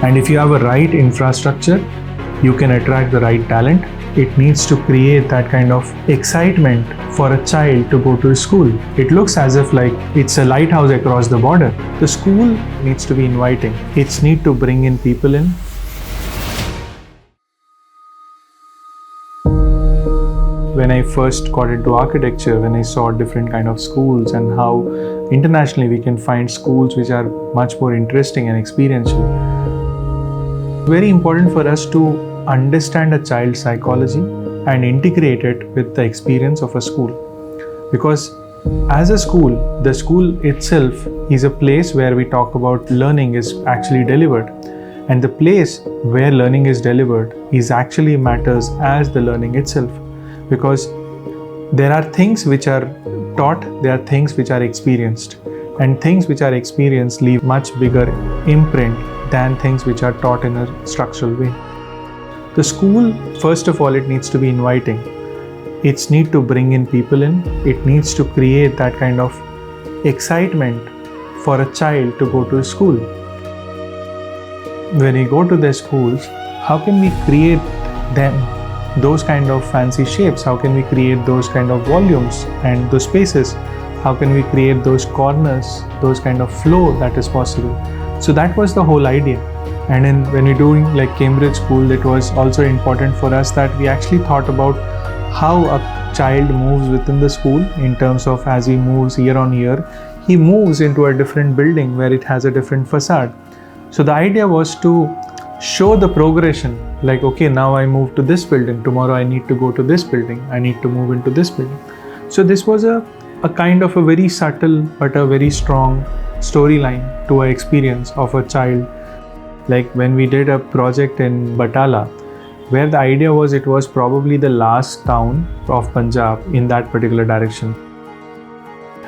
And if you have a right infrastructure, you can attract the right talent. It needs to create that kind of excitement for a child to go to school. It looks as if like it's a lighthouse across the border. The school needs to be inviting. It's need to bring in people in. When I first got into architecture, when I saw different kind of schools and how internationally we can find schools which are much more interesting and experiential. Very important for us to understand a child's psychology and integrate it with the experience of a school. Because as a school, the school itself is a place where we talk about learning is actually delivered. And the place where learning is delivered is actually matters as the learning itself. Because there are things which are taught, there are things which are experienced. And things which are experienced leave much bigger imprint than things which are taught in a structural way. The school, first of all, it needs to be inviting. It's need to bring in people in. It needs to create that kind of excitement for a child to go to school. When we go to their schools, how can we create them those kind of fancy shapes? How can we create those kind of volumes and those spaces? How can we create those corners, those kind of flow that is possible? So that was the whole idea. And when we're doing like Cambridge School, it was also important for us that we actually thought about how a child moves within the school in terms of as he moves year on year, he moves into a different building where it has a different facade. So the idea was to show the progression, like, okay, now I move to this building, tomorrow I need to go to this building, I need to move into this building. So this was a kind of a very subtle but a very strong storyline to an experience of a child. Like when we did a project in Batala, where the idea was it was probably the last town of Punjab in that particular direction.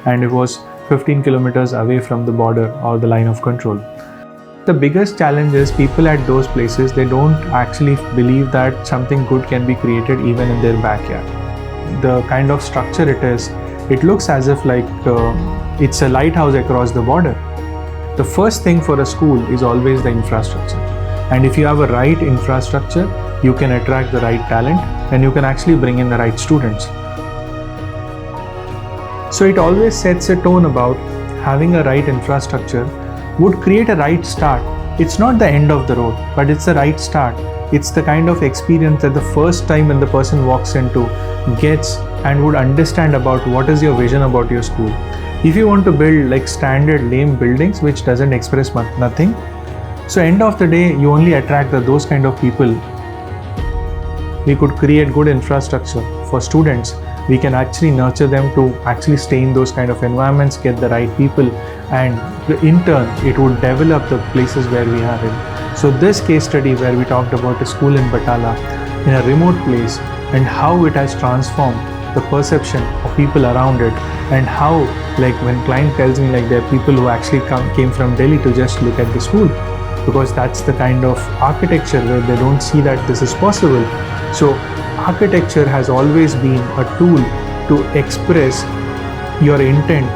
And it was 15 kilometers away from the border or the line of control. The biggest challenge is people at those places, they don't actually believe that something good can be created even in their backyard. The kind of structure it is, it looks as if like it's a lighthouse across the border. The first thing for a school is always the infrastructure. And if you have a right infrastructure, you can attract the right talent and you can actually bring in the right students. So it always sets a tone about having a right infrastructure would create a right start. It's not the end of the road, but it's the right start. It's the kind of experience that the first time when the person walks into gets and would understand about what is your vision about your school. If you want to build like standard lame buildings which doesn't express nothing, so end of the day you only attract those kind of people. We could create good infrastructure for students. We can actually nurture them to actually stay in those kind of environments, get the right people, and in turn it would develop the places where we are in. So this case study where we talked about a school in Batala in a remote place and how it has transformed the perception of people around it, and how like when client tells me like there are people who actually came from Delhi to just look at the school, because that's the kind of architecture where they don't see that this is possible. So architecture has always been a tool to express your intent